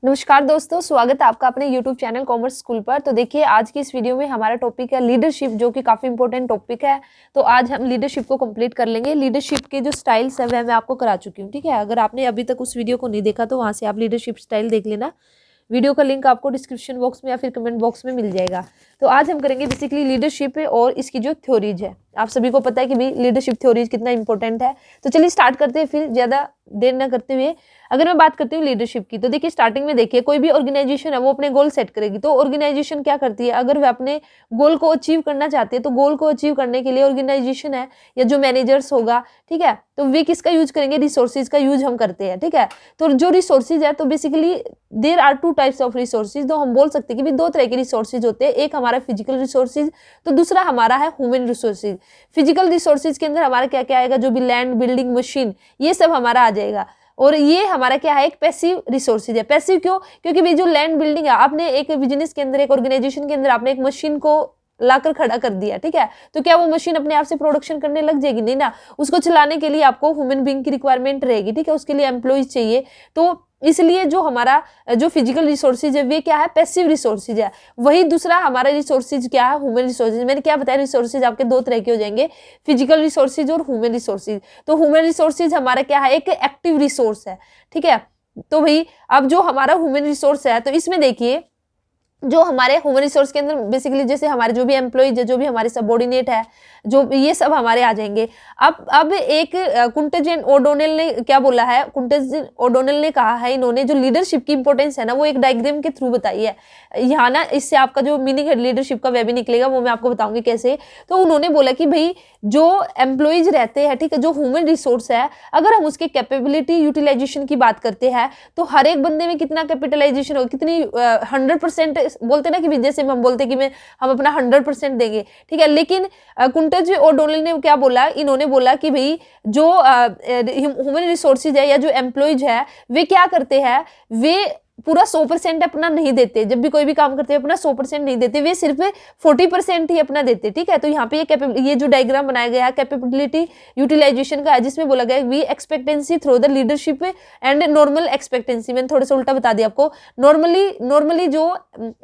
नमस्कार दोस्तों, स्वागत है आपका अपने YouTube चैनल कॉमर्स स्कूल पर। तो देखिए, आज की इस वीडियो में हमारा टॉपिक है लीडरशिप, जो कि काफ़ी इंपॉर्टेंट टॉपिक है। तो आज हम लीडरशिप को कंप्लीट कर लेंगे। लीडरशिप के जो स्टाइल्स है वह मैं आपको करा चुकी हूँ, ठीक है। अगर आपने अभी तक उस वीडियो को नहीं देखा तो वहाँ से आप लीडरशिप स्टाइल देख लेना। वीडियो का लिंक आपको डिस्क्रिप्शन बॉक्स में या फिर कमेंट बॉक्स में मिल जाएगा। तो आज हम करेंगे बेसिकली लीडरशिप और इसकी जो थ्योरीज है। आप सभी को पता है कि भाई लीडरशिप थ्योरीज कितना इंपॉर्टेंट है। तो चलिए स्टार्ट करते हैं, फिर ज़्यादा देर ना करते हुए। अगर मैं बात करती हूँ लीडरशिप की, तो देखिए स्टार्टिंग में देखिए, कोई भी ऑर्गेनाइजेशन है वो अपने गोल सेट करेगी। तो ऑर्गेनाइजेशन क्या करती है, अगर वह अपने गोल को अचीव करना चाहती है तो गोल को अचीव करने के लिए ऑर्गेनाइजेशन है या जो मैनेजर्स होगा, ठीक है, तो वे किसका यूज करेंगे, रिसोर्सेज का यूज हम करते हैं, ठीक है। तो जो रिसोर्सेज है, तो basically there are two types of resources. तो हम बोल सकते हैं कि भी दो तरह के रिसोर्सेज होते हैं। एक हमारा फिजिकल रिसोर्सेज, तो दूसरा हमारा है ह्यूमन रिसोर्सेज। फिजिकल रिसोर्सेज के अंदर हमारा क्या क्या आएगा, जो भी लैंड, बिल्डिंग, मशीन, ये सब हमारा आ जाएगा। और ये हमारा क्या है, एक पैसिव रिसोर्सेज है। पैसिव क्यों? क्योंकि भाई जो लैंड, बिल्डिंग है, आपने एक बिजनेस के अंदर, एक ऑर्गेनाइजेशन के अंदर आपने एक मशीन को लाकर खड़ा कर दिया, ठीक है, तो क्या वो मशीन अपने आप से प्रोडक्शन करने लग जाएगी? नहीं ना। उसको चलाने के लिए आपको ह्यूमन बीइंग की रिक्वायरमेंट रहेगी, ठीक है, उसके लिए एम्प्लॉइज चाहिए। तो इसलिए जो हमारा जो फिजिकल रिसोर्सेज है वे क्या है, पैसिव रिसोर्सेज है। वही दूसरा हमारा रिसोर्सेज क्या है, ह्यूमन रिसोर्सेज। मैंने क्या बताया, रिसोर्सेज आपके दो तरह के हो जाएंगे, फिजिकल रिसोर्सेज और ह्यूमन रिसोर्सेज। तो ह्यूमन रिसोर्सेज हमारा क्या है, एक एक्टिव रिसोर्स है, ठीक है। तो भाई अब जो हमारा ह्यूमन रिसोर्स है, तो इसमें देखिए जो हमारे ह्यूमन रिसोर्स के अंदर बेसिकली जैसे हमारे जो भी एम्प्लॉइज है, जो भी हमारे सबऑर्डिनेट है, जो ये सब हमारे आ जाएंगे। अब एक कुंटेजन ओडोनेल ने क्या बोला है, कुंटेजन ओडोनेल ने कहा है, इन्होंने जो लीडरशिप की इंपॉर्टेंस है ना, वो एक डायग्राम के थ्रू बताई है। यहाँ ना इससे आपका जो मीनिंग है लीडरशिप का वह भी निकलेगा, वो मैं आपको बताऊंगी कैसे। तो उन्होंने बोला कि भाई जो एम्प्लॉइज रहते हैं, ठीक है, जो ह्यूमन रिसोर्स है, अगर हम उसके कैपेबिलिटी यूटिलाइजेशन की बात करते हैं, तो हर एक बंदे में कितना कैपिटलाइजेशन हो, कितनी 100% बोलते ना कि जैसे हम बोलते कि हम अपना 100% देंगे, ठीक है। लेकिन कुंटेज ओडोनेल ने क्या बोला, इन्होंने बोला कि भाई जो ह्यूमन रिसोर्सेज है या जो एम्प्लॉइज है, वे क्या करते हैं, वे पूरा 100% अपना नहीं देते। जब भी कोई भी काम करते हैं अपना 100% नहीं देते, वे सिर्फ 40% ही अपना देते, ठीक है। तो यहाँ पे ये जो डायग्राम बनाया गया है कैपेबिलिटी यूटिलाइजेशन का है, जिसमें बोला गया we expectancy through the leadership and normal expectancy. मैंने थोड़ा सा उल्टा बता दिया आपको। नॉर्मली जो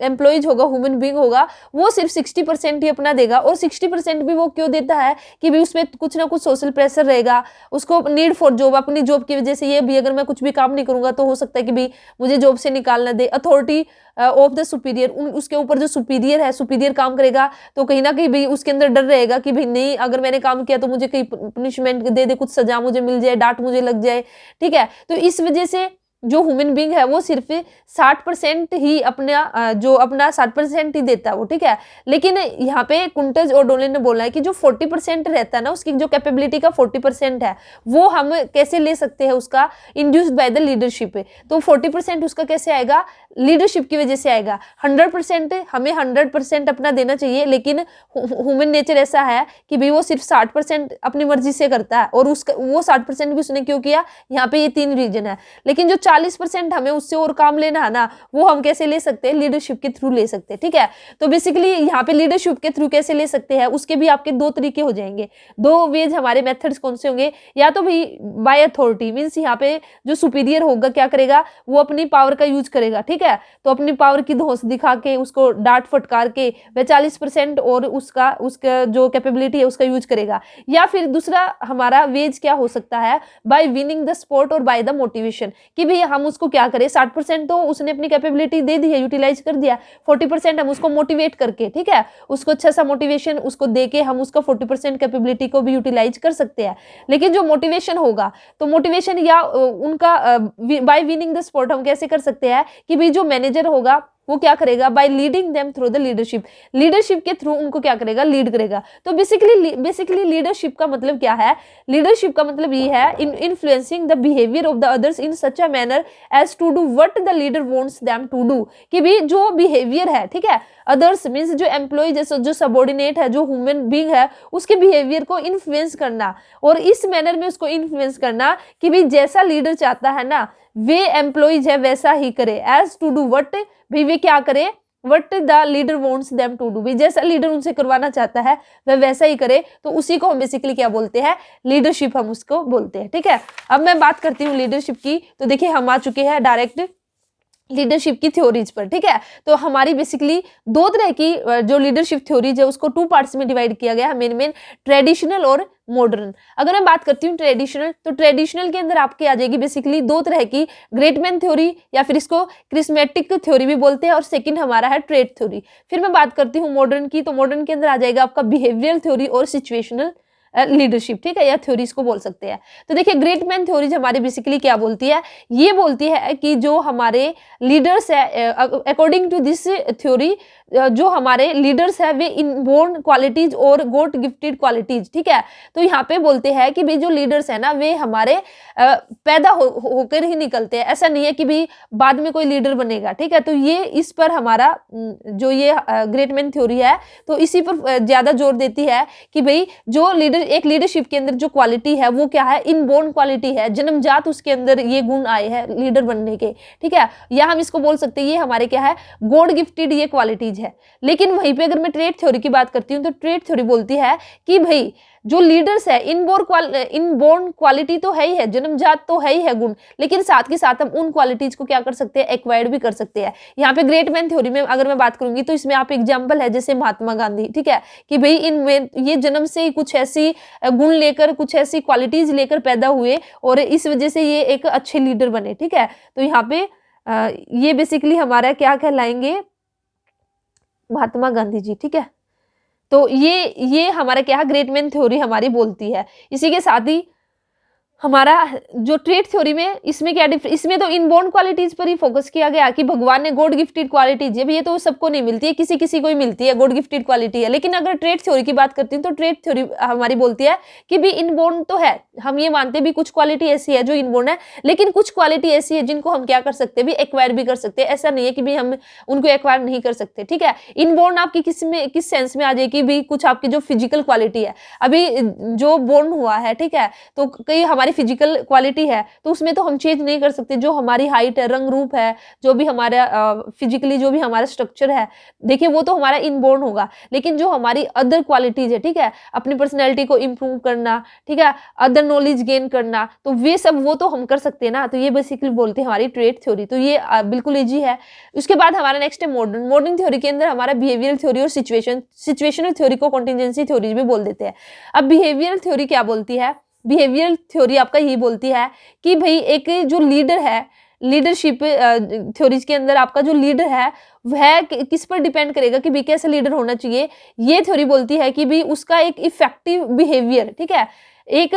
एम्प्लॉइज होगा, ह्यूमन बीइंग होगा, वो सिर्फ 60% ही अपना देगा। और 60% भी वो क्यों देता है कि भी उसमें कुछ ना कुछ सोशल प्रेशर रहेगा, उसको नीड फॉर जॉब, अपनी जॉब की वजह से ये भी अगर मैं कुछ भी काम नहीं करूंगा तो हो सकता है कि भी मुझे जॉब से निकालना दे। अथॉरिटी ऑफ द सुपीरियर, उसके ऊपर जो सुपीरियर है, सुपीरियर काम करेगा तो कहीं ना कहीं भी उसके अंदर डर रहेगा कि भाई नहीं, अगर मैंने काम किया तो मुझे कहीं पनिशमेंट दे दे, कुछ सजा मुझे मिल जाए, डांट मुझे लग जाए, ठीक है। तो इस वजह से जो ह्यूमन बीइंग है वो सिर्फ 60% ही अपना जो अपना 60% ही देता है वो, ठीक है। लेकिन यहाँ पे कुंटेज ओडोनेल ने बोला है कि जो 40% रहता है ना, उसकी जो कैपेबिलिटी का 40% है, वो हम कैसे ले सकते हैं, उसका इंड्यूस्ड बाय द लीडरशिप। तो 40% उसका कैसे आएगा, लीडरशिप की वजह से आएगा। 100% हमें 100% अपना देना चाहिए, लेकिन ह्यूमन नेचर ऐसा है कि भाई वो सिर्फ 60% अपनी मर्जी से करता है। और उसका वो 60% भी उसने क्यों किया, यहाँ पे ये 3 रीजन है। लेकिन जो 40% हमें उससे और काम लेना है ना, वो हम कैसे ले सकते हैं, लीडरशिप के थ्रू ले सकते हैं, ठीक है। तो बेसिकली यहाँ पे लीडरशिप के थ्रू कैसे ले सकते हैं, उसके भी आपके 2 तरीके हो जाएंगे। 2 वेज हमारे मेथड्स कौन से होंगे, या तो भाई बाय अथॉरिटी, मीन्स यहाँ पे जो सुपीरियर होगा क्या करेगा, वो अपनी पावर का यूज करेगा, ठीक है। तो अपनी पावर की धौंस दिखा के, उसको डांट फटकार के वह 40% और उसका जो कैपेबिलिटी है उसका यूज करेगा। या फिर दूसरा हमारा वेज क्या हो सकता है, बाय विनिंग द सपोर्ट और बाय द मोटिवेशन, कि भाई हम उसको क्या करें, 60% तो उसने अपनी कैपेबिलिटी दे दी है, यूटिलाइज कर दिया, 40% हम उसको मोटिवेट करके, ठीक है, उसको अच्छा सा मोटिवेशन उसको दे के हम उसका 40% कैपेबिलिटी को भी यूटिलाइज कर सकते हैं। लेकिन जो मोटिवेशन होगा, तो मोटिवेशन या उनका बाय विनिंग द सपोर्ट हम कैसे कर सकते हैं कि भाई जो मैनेजर होगा वो क्या करेगा, bye leading them through the leadership, leadership के थ्रू उनको क्या करेगा, लीड करेगा। तो बेसिकली लीडरशिप का मतलब क्या है, लीडरशिप का मतलब ये है influencing the behaviour of the others in such a manner as to do what the leader wants them to do. कि भी जो बिहेवियर है, ठीक है, अदर्स मीन्स जो एम्प्लॉय, जैसे जो सबॉर्डिनेट है, जो ह्यूमन बीइंग है, उसके बिहेवियर को इन्फ्लुएंस करना, और इस मैनर में उसको इन्फ्लुएंस करना कि भी जैसा लीडर चाहता है ना, वे एम्प्लॉइज है वैसा ही करे, एज टू डू व्हाट, भी वे क्या करे, what the leader wants them to do, जैसा लीडर उनसे करवाना चाहता है वह वैसा ही करे। तो उसी को हम बेसिकली क्या बोलते हैं, लीडरशिप हम उसको बोलते हैं, ठीक है। अब मैं बात करती हूँ लीडरशिप की। तो देखिए हम आ चुके हैं डायरेक्ट लीडरशिप की थ्योरीज पर, ठीक है। तो हमारी बेसिकली दो तरह की जो लीडरशिप थ्योरीज है उसको 2 पार्ट्स में डिवाइड किया गया है, मेन ट्रेडिशनल और मॉडर्न। अगर मैं बात करती हूँ ट्रेडिशनल, तो ट्रेडिशनल के अंदर आपकी आ जाएगी बेसिकली दो तरह की, ग्रेट मैन थ्योरी या फिर इसको क्रिस्मेटिक थ्योरी भी बोलते हैं, और सेकंड हमारा है ट्रेड थ्योरी। फिर मैं बात करती हूँ मॉडर्न की, तो मॉडर्न के अंदर आ जाएगा आपका बिहेवियरल थ्योरी और सिचुएशनल लीडरशिप, ठीक है, या थ्योरी इसको बोल सकते हैं। तो देखिए ग्रेट मैन थ्योरीज हमारी बेसिकली क्या बोलती है, ये बोलती है कि जो हमारे लीडर्स है, अकॉर्डिंग टू दिस थ्योरी, जो हमारे लीडर्स है वे इनबोर्न क्वालिटीज और गॉड गिफ्टेड क्वालिटीज, ठीक है। तो यहाँ पे बोलते हैं कि भाई जो लीडर्स है ना वे हमारे पैदा होकर ही निकलते हैं, ऐसा नहीं है कि भाई बाद में कोई लीडर बनेगा, ठीक है। तो ये इस पर हमारा जो ये ग्रेट मैन थ्योरी है तो इसी पर ज्यादा जोर देती है कि भाई जो लीडर, एक लीडरशिप के अंदर जो क्वालिटी है वो क्या है, इनबोर्न क्वालिटी है, जन्मजात उसके अंदर ये गुण आए हैं लीडर बनने के, ठीक है। या हम इसको बोल सकते हैं ये हमारे क्या है, गॉड गिफ्टेड ये क्वालिटीज है। लेकिन वहीं पे अगर मैं ट्रेड थ्योरी की बात करती हूँ तो ट्रेड थ्योरी बोलती है कि भाई जो लीडर्स है इनबोर्न क्वालिटी तो है ही है, जन्मजात तो है ही है गुण, लेकिन साथ के साथ हम उन क्वालिटीज को क्या कर सकते हैं, एक्वायर्ड भी कर सकते हैं। यहाँ पे ग्रेट मैन थ्योरी में अगर मैं बात करूंगी तो इसमें आप एग्जांपल है जैसे महात्मा गांधी, ठीक है, कि भाई इनमें ये जन्म से ही कुछ ऐसी गुण लेकर, कुछ ऐसी क्वालिटीज लेकर पैदा हुए और इस वजह से ये एक अच्छे लीडर बने, ठीक है। तो यहाँ पे ये बेसिकली हमारा क्या कहलाएंगे, महात्मा गांधी जी, ठीक है। तो ये हमारा क्या है, ग्रेट मैन थ्योरी हमारी बोलती है। इसी के साथ ही हमारा जो ट्रेड थ्योरी में इसमें क्या इसमें तो इनबोर्न क्वालिटीज पर ही फोकस किया गया कि भगवान ने गॉड गिफ्टेड क्वालिटीज है, ये तो सबको नहीं मिलती है, किसी किसी को ही मिलती है, गॉड गिफ्टेड क्वालिटी है। लेकिन अगर ट्रेड थ्योरी की बात करती हूँ तो ट्रेड थ्योरी हमारी बोलती है कि भी इनबोर्न तो है, हम ये मानते भी कुछ क्वालिटी ऐसी है जो इनबोर्न है, लेकिन कुछ क्वालिटी ऐसी है जिनको हम क्या कर सकते हैं, भी एक्वायर भी कर सकते हैं। ऐसा नहीं है कि भी हम उनको एक्वायर नहीं कर सकते, ठीक है। इनबोर्न आपकी किस सेंस में आ जाएगी, भी कुछ आपकी जो फिजिकल क्वालिटी है, अभी जो बोर्न हुआ है, ठीक है, तो कई हमारी फिजिकल क्वालिटी है तो उसमें तो हम चेंज नहीं कर सकते, जो हमारी हाइट है, रंग रूप है, जो भी हमारा फिजिकली जो भी हमारा स्ट्रक्चर है, देखिए वो तो हमारा इनबोर्न होगा। लेकिन जो हमारी अदर क्वालिटीज है, ठीक है, अपनी पर्सनैलिटी को इंप्रूव करना, ठीक है, अदर नॉलेज गेन करना, तो वे सब वो तो हम कर सकते हैं ना। तो ये बेसिकली बोलते हैं हमारी ट्रेड थ्योरी, तो ये बिल्कुल इजी है। उसके बाद हमारा नेक्स्ट है मॉडर्न। मॉडर्न थ्योरी के अंदर हमारा बिहेवियरल थ्योरी और सिचुएशनल थ्योरी को कॉन्टिजेंसी थ्योरी भी बोल देते हैं। अब बिहेवियरल थ्योरी क्या बोलती है, बिहेवियरल थ्योरी आपका यही बोलती है कि भाई एक जो लीडर है, लीडरशिप थ्योरीज के अंदर आपका जो लीडर है वह किस पर डिपेंड करेगा कि भी कैसा लीडर होना चाहिए। ये थ्योरी बोलती है कि भी उसका एक इफेक्टिव बिहेवियर, ठीक है, एक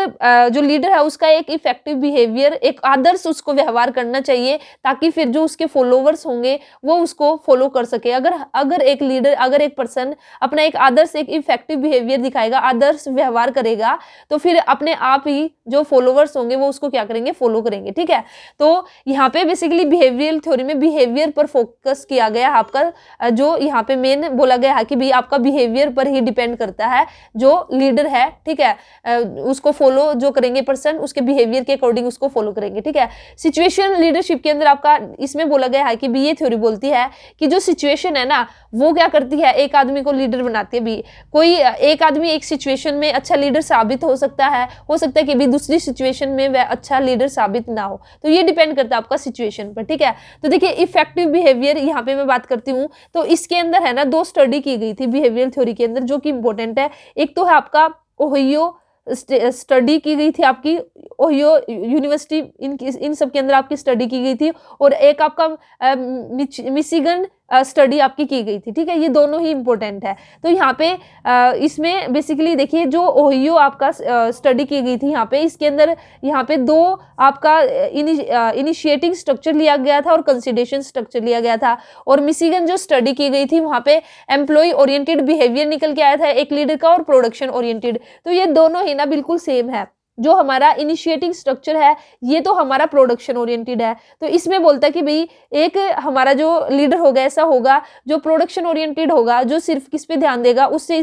जो लीडर है उसका एक इफेक्टिव बिहेवियर, एक आदर्श उसको व्यवहार करना चाहिए, ताकि फिर जो उसके फॉलोवर्स होंगे वो उसको फॉलो कर सके। अगर एक लीडर, अगर एक पर्सन अपना एक आदर्श, एक इफेक्टिव बिहेवियर दिखाएगा, आदर्श व्यवहार करेगा, तो फिर अपने आप ही जो फॉलोवर्स होंगे वो उसको क्या करेंगे, फॉलो करेंगे, ठीक है। तो यहाँ पे बेसिकली बिहेवियरल थ्योरी में बिहेवियर पर फोकस किया गया है आपका, जो यहाँ पे मेन बोला गया है कि भी आपका बिहेवियर पर ही डिपेंड करता है जो लीडर है, ठीक है, उसको फॉलो जो करेंगे पर्सन, उसके बिहेवियर के अकॉर्डिंग उसको फॉलो करेंगे, ठीक है। सिचुएशन लीडरशिप के अंदर आपका इसमें बोला गया है कि भी ये थ्योरी बोलती है कि जो सिचुएशन है ना वो क्या करती है, एक आदमी को लीडर बनाती है। भी कोई एक आदमी एक सिचुएशन में अच्छा लीडर साबित हो सकता है कि भी दूसरी सिचुएशन में वह अच्छा लीडर साबित ना हो, तो ये डिपेंड करता है आपका सिचुएशन पर, ठीक है। तो देखिए इफेक्टिव बिहेवियर यहाँ पे मैं बात करती हूँ, तो इसके अंदर है ना 2 स्टडी की गई थी बिहेवियर थ्योरी के अंदर जो कि इंपॉर्टेंट है। एक तो है आपका ओहियो स्टडी की गई थी, आपकी ओहियो यूनिवर्सिटी, इन सब के अंदर आपकी स्टडी की गई थी, और एक आपका मिशिगन स्टडी आपकी की गई थी, ठीक है। ये दोनों ही इंपॉर्टेंट है। तो यहाँ पे इसमें बेसिकली देखिए जो ओहियो आपका स्टडी की गई थी यहाँ पे, इसके अंदर यहाँ पे 2 आपका इनिशिएटिंग स्ट्रक्चर लिया गया था और कंसिडरेशन स्ट्रक्चर लिया गया था। और मिशिगन जो स्टडी की गई थी वहाँ पे एम्प्लॉय ओरिएंटेड बिहेवियर निकल के आया था एक लीडर का, और प्रोडक्शन ओरिएंटेड। तो ये दोनों ही ना बिल्कुल सेम है। जो हमारा इनिशिएटिंग स्ट्रक्चर है ये तो हमारा प्रोडक्शन ओरिएंटेड है। तो इसमें बोलता है कि भाई एक हमारा जो लीडर होगा ऐसा होगा जो प्रोडक्शन ओरिएंटेड होगा, जो सिर्फ किस पे ध्यान देगा, उससे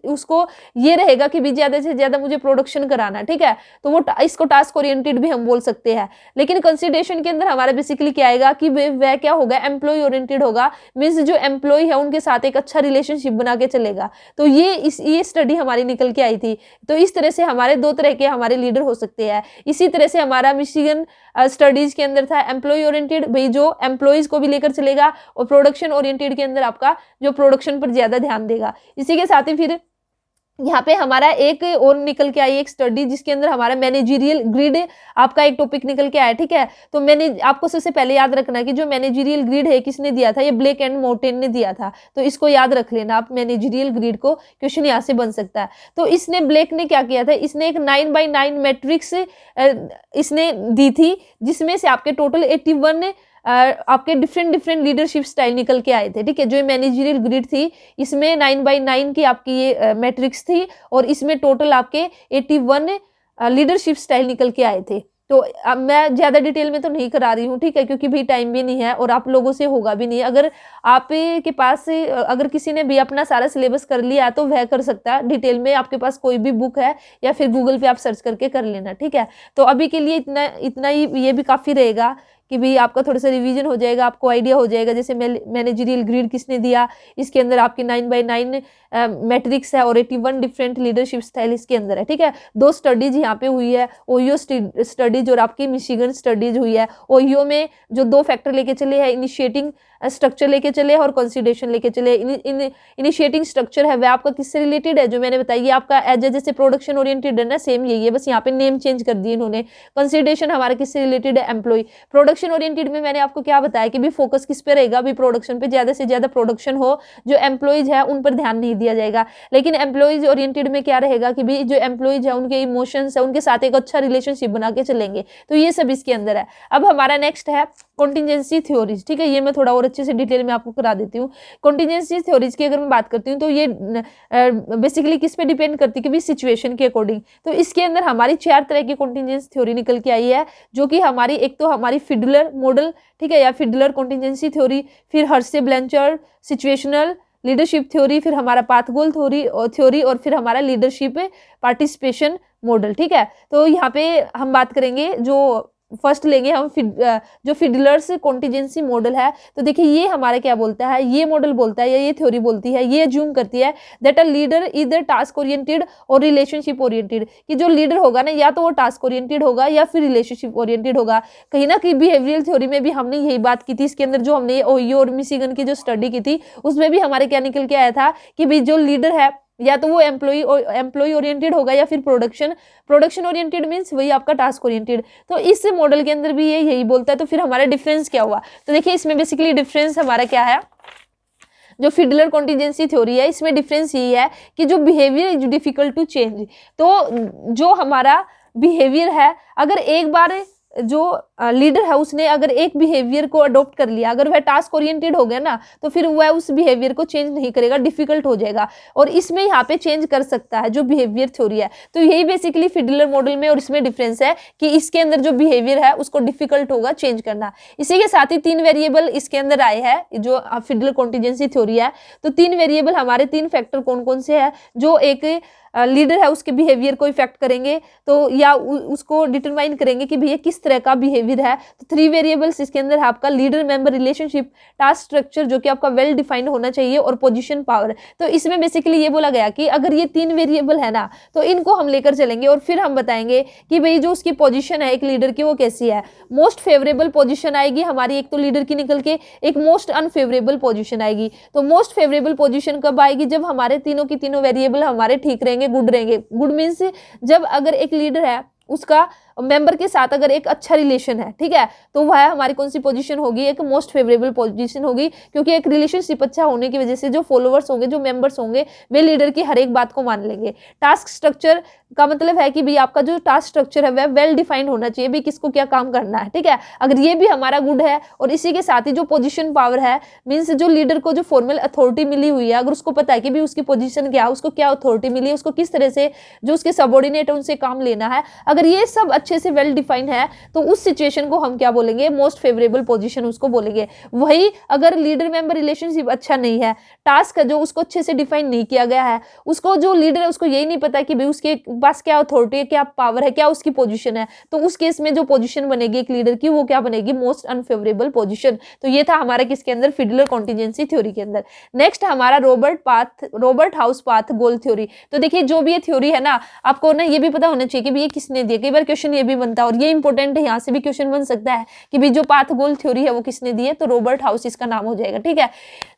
उसको ये रहेगा कि भाई ज्यादा से ज्यादा मुझे प्रोडक्शन कराना, ठीक है। तो वो इसको टास्क ओरिएंटेड भी हम बोल सकते हैं। लेकिन कंसिडरेशन के अंदर हमारा बेसिकली क्या आएगा कि वह क्या होगा, एम्प्लॉय ओरिएंटेड होगा, मीन्स जो एम्प्लॉय है उनके साथ एक अच्छा रिलेशनशिप बना के चलेगा। तो ये स्टडी हमारी निकल के आई थी। तो इस तरह से हमारे 2 तरह के हमारे लीडर हो सकते हैं। इसी तरह से हमारा मिशिगन स्टडीज के अंदर था एम्प्लॉय ओरिएंटेड, भाई जो एम्प्लॉयज को भी लेकर चलेगा, और प्रोडक्शन ओरिएंटेड के अंदर आपका जो प्रोडक्शन पर ज्यादा ध्यान देगा। इसी के साथ ही फिर यहाँ पे हमारा एक और निकल के आई एक स्टडी जिसके अंदर हमारा मैनेजरियल ग्रिड आपका एक टॉपिक निकल के आया, ठीक है। तो मैंने आपको सबसे पहले याद रखना कि जो मैनेजरियल ग्रिड है किसने दिया था, ये ब्लेक एंड मोर्टेन ने दिया था, तो इसको याद रख लेना आप, मैनेजरियल ग्रिड को, क्वेश्चन यहाँ से बन सकता है। तो इसने ब्लेक ने क्या किया था, इसने एक 9x9 मैट्रिक्स इसने दी थी, जिसमें से आपके टोटल 81 आपके डिफरेंट लीडरशिप स्टाइल निकल के आए थे, ठीक है। जो मैनेजरियल ग्रिड थी इसमें 9x9 की आपकी ये मैट्रिक्स थी, और इसमें टोटल आपके 81 लीडरशिप स्टाइल निकल के आए थे। तो अब मैं ज़्यादा डिटेल में तो नहीं करा रही हूँ, ठीक है, क्योंकि भी टाइम भी नहीं है और आप लोगों से होगा भी नहीं। अगर आप के पास अगर किसी ने भी अपना सारा सिलेबस कर लिया तो वह कर सकता है डिटेल में, आपके पास कोई भी बुक है या फिर गूगल पे आप सर्च करके कर लेना, ठीक है। तो अभी के लिए इतना ही ये भी काफ़ी रहेगा कि भाई आपका थोड़ा सा रिवीजन हो जाएगा, आपको आइडिया हो जाएगा जैसे मैनेजरियल ग्रिड किसने दिया, इसके अंदर आपकी 9x9 मैट्रिक्स है और 81 डिफरेंट लीडरशिप स्टाइल इसके अंदर है, ठीक है। 2 स्टडीज यहाँ पे हुई है, ओहियो स्टडीज और आपकी मिशिगन स्टडीज हुई है। ओहियो में जो 2 फैक्टर लेके चले हैं, इनिशिएटिंग स्ट्रक्चर लेके चले और कंसिडरेशन लेके चले। इनिशिएटिंग स्ट्रक्चर है वह आपका किससे रिलेटेड है, जो मैंने बताया, ये आपका एज जैसे प्रोडक्शन ओरिएंटेड है ना, सेम यही है, बस यहाँ पे नेम चेंज कर दिए इन्होंने। कंसिडरेशन हमारा किससे रिलेटेड है, एम्प्लॉय। प्रोडक्शन ओरिएंटेड में मैंने आपको क्या बताया कि भी फोकस किस पे रहेगा, भी प्रोडक्शन पे, ज्यादा से ज्यादा प्रोडक्शन हो, जो एम्प्लॉयज है उन पर ध्यान नहीं दिया जाएगा। लेकिन एम्प्लॉयज ओरिएंटेड में क्या रहेगा कि भी जो एम्प्लॉयज है उनके इमोशंस है, उनके साथ एक अच्छा रिलेशनशिप बना के चलेंगे, तो ये सब इसके अंदर है। अब हमारा नेक्स्ट है कॉन्टिजेंसी थ्योरीज, ठीक है, ये मैं थोड़ा और अच्छे से डिटेल में आपको करा देती हूँ। कॉन्टिजेंसी थ्योरीज की अगर मैं बात करती हूँ तो ये बेसिकली किस पे डिपेंड करती है कि भी सिचुएशन के अकॉर्डिंग। तो इसके अंदर हमारी 4 तरह की कॉन्टिजेंसी थ्योरी निकल के आई है, जो कि हमारी एक तो हमारी फिडलर मॉडल, ठीक है, या फिडलर कॉन्टिजेंसी थ्योरी, फिर Hershey Blanchard situational leadership theory, फिर हमारा पाथगोल थ्योरी और फिर हमारा लीडरशिप पार्टिसिपेशन मॉडल, ठीक है। तो यहाँ पे हम बात करेंगे, जो फर्स्ट लेंगे हम जो फिडलर्स कॉन्टिजेंसी मॉडल है। तो देखिए ये हमारा क्या बोलता है, ये मॉडल बोलता है या ये थ्योरी बोलती है, ये अज्यूम करती है दैट अ लीडर इधर टास्क ओरिएंटेड और रिलेशनशिप ओरिएंटेड, कि जो लीडर होगा ना या तो वो टास्क ओरिएंटेड होगा या फिर रिलेशनशिप ओरिएंटेड होगा। कहीं ना कहीं बिहेवियरल थ्योरी में भी हमने यही बात की थी, इसके अंदर जो हमने ओहियो और मिशिगन की जो स्टडी की थी उसमें भी हमारे क्या निकल के आया था कि भाई जो लीडर है या तो वो एम्प्लॉय ओरिएंटेड होगा या फिर प्रोडक्शन ओरिएंटेड मींस वही आपका टास्क ओरिएंटेड। तो इस मॉडल के अंदर भी ये यही बोलता है। तो फिर हमारा डिफरेंस क्या हुआ, तो देखिए इसमें बेसिकली डिफरेंस हमारा क्या है, जो फिडलर कॉन्टिजेंसी थ्योरी है इसमें डिफरेंस यही है कि जो behaviour is difficult to change. तो जो हमारा बिहेवियर है, अगर एक बार जो लीडर है उसने अगर एक बिहेवियर को अडॉप्ट कर लिया, अगर वह टास्क ओरिएंटेड हो गया ना, तो फिर वह उस बिहेवियर को चेंज नहीं करेगा, डिफिकल्ट हो जाएगा। और इसमें यहाँ पे चेंज कर सकता है जो बिहेवियर थ्योरी है। तो यही बेसिकली फिडलर मॉडल में और इसमें डिफरेंस है कि इसके अंदर जो बिहेवियर है उसको डिफिकल्ट होगा चेंज करना। इसी के साथ ही 3 वेरिएबल इसके अंदर आए हैं जो फिडलर कॉन्टिजेंसी थ्योरी है। तो 3 वेरिएबल हमारे 3 फैक्टर कौन कौन से हैं जो एक लीडर है उसके बिहेवियर को इफेक्ट करेंगे, तो या उसको डिटरमाइन करेंगे कि भैया किस तरह का बिहेवियर है। तो 3 वेरिएबल्स इसके अंदर है आपका leader member relationship, task structure जो कि आपका वेल डिफाइंड होना चाहिए, और पोजीशन पावर। तो इसमें बेसिकली ये बोला गया कि अगर ये 3 वेरिएबल है ना तो इनको हम लेकर चलेंगे और फिर हम बताएंगे कि भाई जो उसकी पोजीशन है एक लीडर की वो कैसी है। मोस्ट फेवरेबल पोजीशन आएगी हमारी एक तो लीडर की निकल के, एक मोस्ट अनफेवरेबल पोजीशन आएगी। तो मोस्ट फेवरेबल पोजीशन कब आएगी, जब हमारे तीनों की तीनों वेरिएबल हमारे ठीक रहेंगे, गुड रहेंगे। गुड मीन्स जब अगर एक लीडर है उसका मेंबर के साथ अगर एक अच्छा रिलेशन है, ठीक है, तो वह हमारी कौन सी पोजीशन होगी, एक मोस्ट फेवरेबल पोजीशन होगी, क्योंकि एक रिलेशनशिप अच्छा होने की वजह से जो फॉलोअर्स होंगे, जो मेंबर्स होंगे, वे लीडर की हर एक बात को मान लेंगे। टास्क स्ट्रक्चर का मतलब है कि भाई आपका जो टास्क स्ट्रक्चर है वह वेल डिफाइंड होना चाहिए, भी किसको क्या काम करना है, ठीक है। अगर ये भी हमारा गुड है, और इसी के साथ ही जो पोजीशन पावर है मीन्स जो लीडर को जो फॉर्मल अथॉरिटी मिली हुई है, अगर उसको पता है कि भी उसकी पोजीशन क्या है, उसको क्या अथॉरिटी मिली है, उसको किस तरह से जो उसके सबऑर्डिनेट है उनसे काम लेना है, अगर ये सब अच्छे से वेल डिफाइंड है तो उस सिचुएशन को हम क्या बोलेंगे, मोस्ट फेवरेबल पोजीशन उसको बोलेंगे। वही अगर लीडर मेंबर रिलेशनशिप अच्छा नहीं है, टास्क है जो उसको अच्छे से डिफाइन नहीं किया गया है, उसको जो लीडर है उसको यही नहीं पता कि भाई उसके पास क्या अथॉरिटी है, क्या पावर है, क्या उसकी पोजीशन है, तो उस केस में जो पोजीशन बनेगी एक लीडर की वो क्या बनेगी, मोस्ट अनफेवरेबल पोजीशन। तो ये था हमारा किसके अंदर, फिडलर कॉन्टिजेंसी थ्योरी के अंदर। नेक्स्ट हमारा Robert House path goal theory. तो देखिए जो भी ये थ्योरी है ना, आपको ना ये भी पता होना चाहिए कि ये किसने दिया। कई बार क्वेश्चन ये भी बनता है और ये इंपॉर्टेंट है, यहाँ से भी क्वेश्चन बन सकता है कि भी जो पाथ गोल थ्योरी है वो किसने दी है, तो रॉबर्ट हाउस इसका नाम हो जाएगा। ठीक है,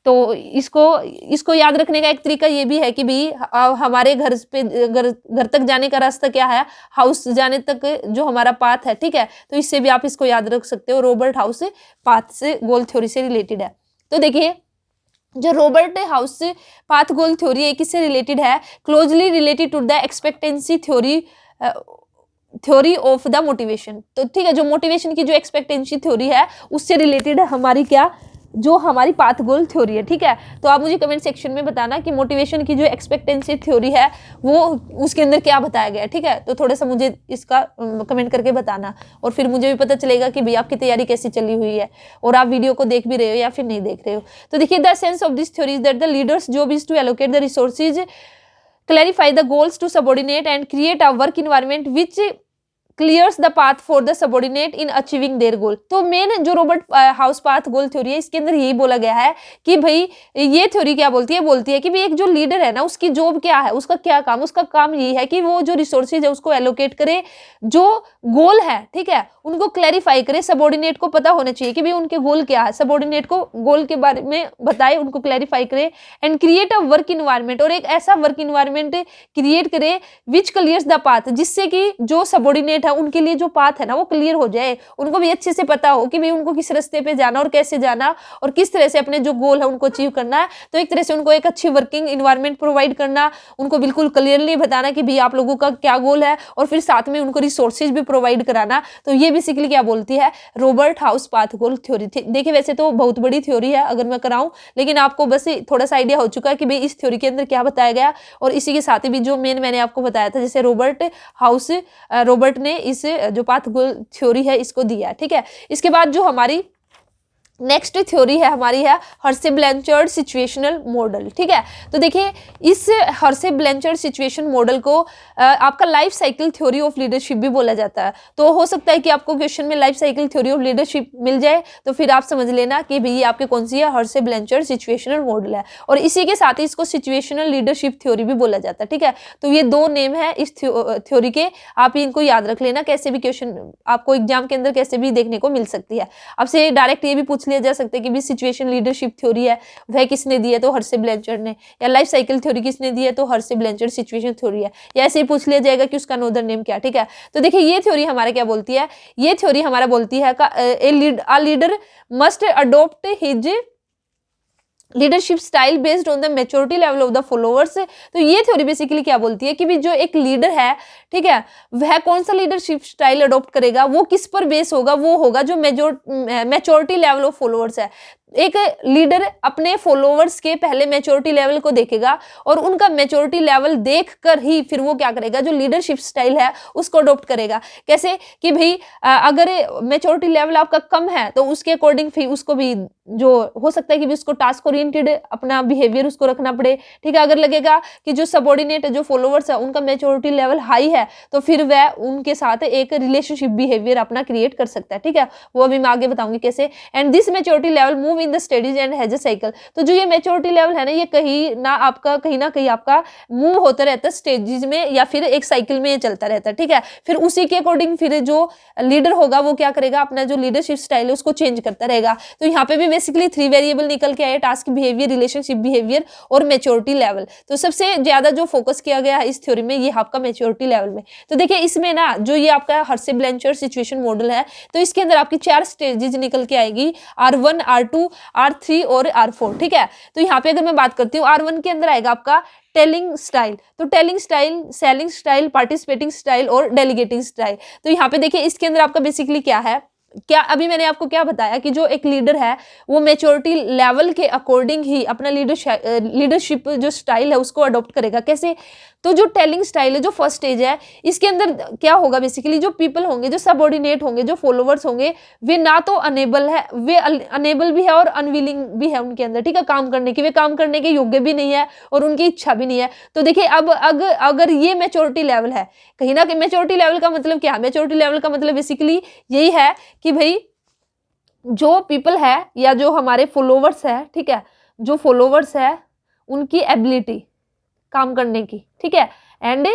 तो इसको याद रखने का एक तरीका ये भी है कि भी हमारे घर तक जाने का रास्ता क्या है, हाउस जाने तक जो हमारा पाथ है। ठीक है, तो इससे भी आप इसको याद रख सकते हो, रॉबर्ट हाउस पाथ से गोल थ्योरी से रिलेटेड है। तो देखिए जो Robert House path goal theory है किससे रिलेटेड है, closely related to the expectancy theory of the motivation. तो ठीक है, जो मोटिवेशन की जो एक्सपेक्टेंसी थ्योरी है उससे रिलेटेड है हमारी क्या, जो हमारी पाथ गोल थ्योरी है। ठीक है, तो आप मुझे कमेंट सेक्शन में बताना कि मोटिवेशन की जो एक्सपेक्टेंसी थ्योरी है वो उसके अंदर क्या बताया गया है। ठीक है, तो थोड़ा सा मुझे इसका कमेंट करके बताना, और फिर मुझे भी पता चलेगा कि भाई आपकी तैयारी कैसी चली हुई है और आप वीडियो को देख भी रहे हो या फिर नहीं देख रहे हो। तो देखिए the sense of this theory is that the leader's job is to allocate the resources, clarify the goals to subordinate and create a work environment which clears the path for the subordinate in achieving their गोल। तो main जो Robert House path goal theory है इसके अंदर यही बोला गया है कि भाई ये थ्योरी क्या बोलती है कि भाई एक जो लीडर है ना उसकी जॉब क्या है, उसका क्या काम, उसका काम यही है कि वो जो रिसोर्सेज है उसको एलोकेट करे, जो गोल है ठीक है उनको क्लैरिफाई करे, सबॉर्डिनेट को पता होना चाहिए कि भाई उनके गोल क्या है, सबॉर्डिनेट को गोल के बारे में बताए, उनको क्लैरिफाई करे, and create a work environment, और एक ऐसा वर्क इन्वायरमेंट क्रिएट करे विच क्लियर्स द पाथ, जिससे कि जो सबॉर्डिनेट है उनके लिए जो पाथ है ना वो क्लियर हो जाए, उनको भी अच्छे से पता हो कि भाई उनको किस रास्ते पे जाना और कैसे जाना और किस तरह से अपने जो गोल है उनको अचीव करना है। तो एक तरह से उनको एक अच्छी वर्किंग इन्वायरमेंट प्रोवाइड करना, उनको बिल्कुल क्लियरली बताना कि भाई आप लोगों का क्या गोल है, और फिर साथ में उनको रिसोर्सेज भी प्रोवाइड कराना। तो ये बेसिकली क्या बोलती है, Robert House path goal theory. देखिए वैसे तो बहुत बड़ी थ्योरी है अगर मैं कराऊं, लेकिन आपको बस थोड़ा सा आइडिया हो चुका है कि भाई इस थ्योरी के अंदर क्या बताया गया, और इसी के साथ ही भी जो मेन मैंने आपको बताया था जैसे रॉबर्ट ने इस जो पाथ गोल थ्योरी है इसको दिया है। ठीक है, इसके बाद जो हमारी नेक्स्ट थ्योरी है हमारी है हर्से-ब्लैंचर्ड सिचुएशनल मॉडल। ठीक है, तो देखिए इस हर्से-ब्लैंचर्ड सिचुएशन मॉडल को आपका life cycle theory of leadership भी बोला जाता है। तो हो सकता है कि आपको क्वेश्चन में life cycle theory of leadership मिल जाए, तो फिर आप समझ लेना कि भाई आपके कौन सी है, हर्से-ब्लैंचर्ड सिचुएशनल मॉडल है, और इसी के साथ ही इसको सिचुएशनल लीडरशिप थ्योरी भी बोला जाता है। ठीक है, तो ये दो नेम है इस थ्योरी के, आप इनको याद रख लेना, कैसे भी क्वेश्चन आपको एग्जाम के अंदर कैसे भी देखने को मिल सकती है। आपसे डायरेक्ट ये भी पूछ लिया जा सकता है कि भी सिचुएशन लीडरशिप थ्योरी है वह किसने दी है, तो हर्से-ब्लैंचर्ड ने, या लाइफ साइकिल थ्योरी किसने दी है, तो हर्से-ब्लैंचर्ड सिचुएशन थ्योरी है, या ऐसे ही पूछ लिया जाएगा कि उसका अनदर नेम क्या। ठीक है, तो देखिए ये थ्योरी हमारा क्या बोलती है, ये थ्योरी हमारा बोलती है a leader must adopt his leadership style based on the maturity level of the followers. तो ये थ्योरी बेसिकली क्या बोलती है कि भी जो एक लीडर है ठीक है वह कौन सा लीडरशिप स्टाइल अडॉप्ट करेगा, वो किस पर बेस होगा, वो होगा जो मैच्योरिटी लेवल ऑफ फॉलोअर्स है। एक लीडर अपने फॉलोअर्स के पहले मैच्योरिटी लेवल को देखेगा, और उनका मैच्योरिटी लेवल देखकर ही फिर वो क्या करेगा, जो लीडरशिप स्टाइल है उसको अडॉप्ट करेगा। कैसे कि भाई अगर मैच्योरिटी लेवल आपका कम है तो उसके अकॉर्डिंग फिर उसको भी जो हो सकता है कि भी उसको टास्क ओरिएंटेड अपना बिहेवियर उसको रखना पड़े। ठीक है, अगर लगेगा कि जो सबऑर्डिनेट जो फॉलोअर्स है उनका मैच्योरिटी लेवल हाई है तो फिर वह उनके साथ एक रिलेशनशिप बिहेवियर अपना क्रिएट कर सकता है। ठीक है, वो अभी मैं आगे बताऊंगी कैसे। And this maturity level move in the stages and has a cycle. तो जो ये मैच्योरिटी लेवल है ना ये कहीं ना कहीं आपका मूव होता रहता है स्टेजेस में, या फिर एक साइकिल में चलता रहता है। ठीक है, फिर उसी के अकॉर्डिंग फिर जो लीडर होगा वो क्या करेगा, अपना जो लीडरशिप स्टाइल है उसको चेंज करता रहेगा। तो यहाँ पे भी बेसिकली 3 वेरिएबल निकल के आए, टास्क बिहेवियर, रिलेशनशिप बिहेवियर और मैच्योरिटी लेवल। तो सबसे ज्यादा जो फोकस किया गया है इस थ्योरी में ये आपका मैच्योरिटी लेवल में। तो देखिए इसमें ना जो ये आपका हर्से-ब्लैंचर्ड सिचुएशन मॉडल है तो इसके अंदर आपकी 4 स्टेजेस निकल के आएगी, R1, R2, R3 और R4। ठीक है, तो यहाँ पे अगर मैं बात करती हूँ R1 के अंदर आएगा आपका टेलिंग स्टाइल। तो telling style, selling style, participating style और डेलीगेटिंग स्टाइल। तो यहाँ पे देखिए इसके अंदर आपका बेसिकली क्या है, क्या अभी मैंने आपको क्या बताया कि जो एक लीडर है वो मैच्योरिटी लेवल के अकॉर्डिंग ही अपना लीडरशिप जो स्टाइल है उसको अडॉप्ट करेगा। कैसे? तो जो टेलिंग स्टाइल है, जो फर्स्ट स्टेज है, इसके अंदर क्या होगा बेसिकली, जो पीपल होंगे, जो सबऑर्डिनेट होंगे, जो फॉलोवर्स होंगे, वे ना तो अनेबल है, वे अनेबल भी है और अनविलिंग भी है उनके अंदर, ठीक है, काम करने की, वे काम करने के योग्य भी नहीं है और उनकी इच्छा भी नहीं है। तो देखिए अब अगर ये मैच्योरिटी लेवल है, कहीं ना कहीं मैच्योरिटी लेवल का मतलब क्या है? मैच्योरिटी लेवल का मतलब बेसिकली यही है कि भाई जो पीपल है या जो हमारे फॉलोवर्स है, ठीक है, जो फॉलोवर्स है उनकी एबिलिटी काम करने की, ठीक है, एंड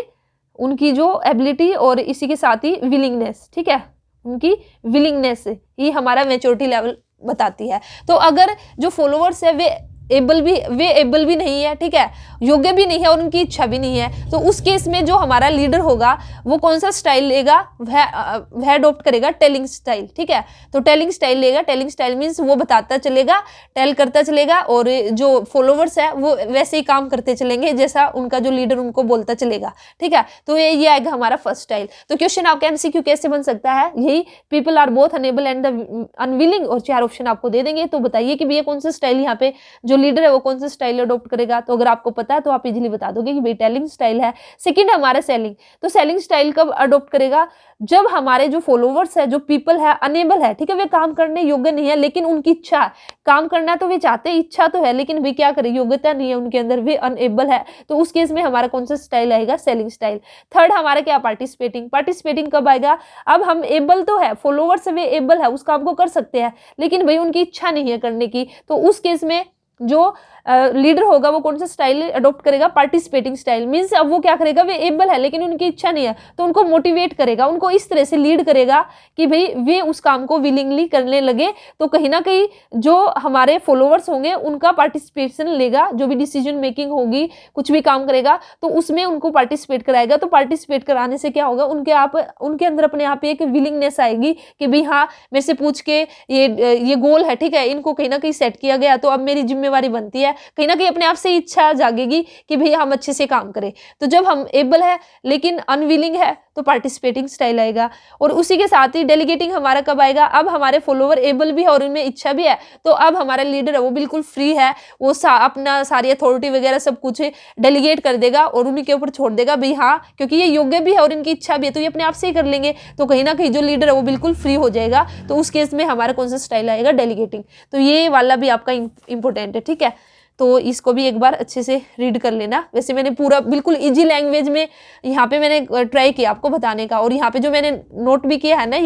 उनकी जो एबिलिटी और इसी के साथ ही विलिंगनेस, ठीक है, उनकी विलिंगनेस ही हमारा मैच्योरिटी लेवल बताती है। तो अगर जो फॉलोवर्स है वे एबल भी नहीं है, ठीक है, योग्य भी नहीं है और उनकी इच्छा भी नहीं है, तो उस केस में जो हमारा लीडर होगा वो कौन सा स्टाइल लेगा? वह अडॉप्ट करेगा टेलिंग स्टाइल, ठीक है। तो टेलिंग स्टाइल लेगा। टेलिंग स्टाइल मीन्स वो बताता चलेगा, टेल करता चलेगा और जो फॉलोवर्स है वो वैसे ही काम करते चलेंगे जैसा उनका जो लीडर उनको बोलता चलेगा, ठीक है। तो ये आएगा हमारा फर्स्ट स्टाइल। तो क्वेश्चन आपका एमसीक्यू कैसे बन सकता है? यही, people are both unable and unwilling, और 4 ऑप्शन आपको दे देंगे। तो बताइए कि भैया कौन सा स्टाइल यहाँ पे जो लीडर है वो कौन सा स्टाइल अडॉप्ट करेगा? तो अगर आपको पता है तो आप इजीली बता दोगे कि भाई टेलिंग स्टाइल है। सेकंड हमारा सेलिंग। तो सेलिंग स्टाइल कब अडॉप्ट करेगा? जब हमारे जो फॉलोवर्स है, जो पीपल है, अनेबल है, ठीक है, वे काम करने योग्य नहीं है लेकिन उनकी इच्छा है, काम करना तो वे चाहते, इच्छा तो है, लेकिन वे क्या करें, योग्यता नहीं है उनके अंदर, वे अनएबल है। तो उस केस में हमारा कौन सा स्टाइल आएगा? Selling style. थर्ड हमारा क्या? पार्टिसिपेटिंग। पार्टिसिपेटिंग कब आएगा? अब हम एबल तो है, फॉलोवर्स वे एबल है, उस काम को कर सकते हैं, लेकिन भाई उनकी इच्छा नहीं है करने की। तो उस केस में जो लीडर होगा वो कौन सा स्टाइल अडॉप्ट करेगा? Participating style. मींस अब वो क्या करेगा, वे एबल है लेकिन उनकी इच्छा नहीं है, तो उनको मोटिवेट करेगा, उनको इस तरह से लीड करेगा कि भाई वे उस काम को विलिंगली करने लगे। तो कहीं ना कहीं जो हमारे फॉलोवर्स होंगे उनका पार्टिसिपेशन लेगा, जो भी डिसीजन मेकिंग होगी, कुछ भी काम करेगा तो उसमें उनको पार्टिसिपेट कराएगा। तो पार्टिसिपेट कराने से क्या होगा, उनके अंदर अपने आप एक विलिंगनेस आएगी कि भाई हाँ, मेरे से पूछ के ये गोल है, ठीक है, इनको कहीं ना कहीं सेट किया गया, तो अब मेरी जिम्मेवारी बनती है। कहीं ना कहीं अपने आप से इच्छा जागेगी कि भाई हम अच्छे से काम करें। तो जब हम एबल है लेकिन अनविलिंग है तो पार्टिसिपेटिंग स्टाइल आएगा। और उसी के साथ ही डेलीगेटिंग हमारा कब आएगा? अब हमारे फॉलोवर एबल भी है और उनमें इच्छा भी है, तो अब हमारा लीडर है वो बिल्कुल फ्री है, वो अपना सारी अथॉरिटी वगैरह सब कुछ डेलीगेट कर देगा और उन्हीं के ऊपर छोड़ देगा भाई हाँ, क्योंकि ये योग्य भी है और इनकी इच्छा भी है तो ये अपने आप से ही कर लेंगे। तो कहीं ना कहीं जो लीडर है वो बिल्कुल फ्री हो जाएगा। तो उस केस में हमारा कौन सा स्टाइल आएगा? डेलीगेटिंग। तो ये वाला भी आपका इंपॉर्टेंट है, ठीक है। तो इसको भी एक बार अच्छे से रीड कर लेना। वैसे मैंने पूरा बिल्कुल इजी लैंग्वेज में यहाँ पे मैंने ट्राई किया आपको बताने का, और यहाँ पे जो मैंने नोट भी किया है ना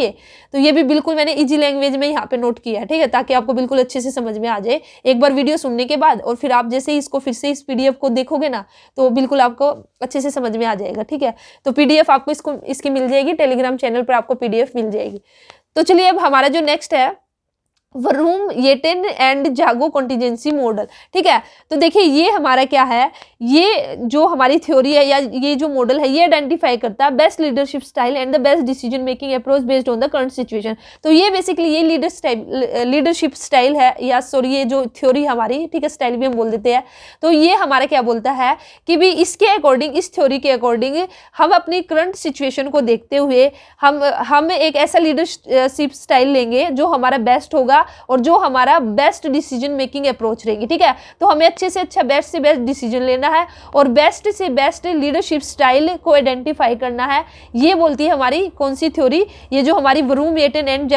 तो ये भी बिल्कुल मैंने इजी लैंग्वेज में यहाँ पे नोट किया है, ठीक है, ताकि आपको बिल्कुल अच्छे से समझ में आ जाए एक बार वीडियो सुनने के बाद। और फिर आप जैसे ही इसको फिर से इस PDF को देखोगे ना तो बिल्कुल आपको अच्छे से समझ में आ जाएगा, ठीक है। तो PDF आपको इसकी मिल जाएगी, टेलीग्राम चैनल पर आपको PDF मिल जाएगी। तो चलिए अब हमारा जो नेक्स्ट है वरूम येटेन एंड जागो कॉन्टिजेंसी मॉडल, ठीक है। तो देखिए ये हमारा क्या है, ये जो हमारी थ्योरी है या ये जो मॉडल है ये आइडेंटिफाई करता है best leadership style and the best decision making approach based on the current situation. तो ये बेसिकली ये लीडरशिप स्टाइल है, या सॉरी ये जो थ्योरी हमारी, ठीक है, स्टाइल भी हम बोल देते हैं। तो ये हमारा क्या बोलता है कि भी इसके अकॉर्डिंग, इस थ्योरी के अकॉर्डिंग हम अपनी करंट सिचुएशन को देखते हुए हम एक ऐसा लीडरशिप स्टाइल लेंगे जो हमारा बेस्ट होगा और जो हमारा बेस्ट डिसीजन मेकिंग अप्रोच रहेगी, ठीक है। तो हमें अच्छे से अच्छा, बेस्ट से बेस्ट डिसीजन लेना है और बेस्ट से बेस्ट लीडरशिप स्टाइल को आइडेंटिफाई करना है। ये बोलती है हमारी कौन सी थ्योरी? ये जो हमारी वरूम येटेन एंड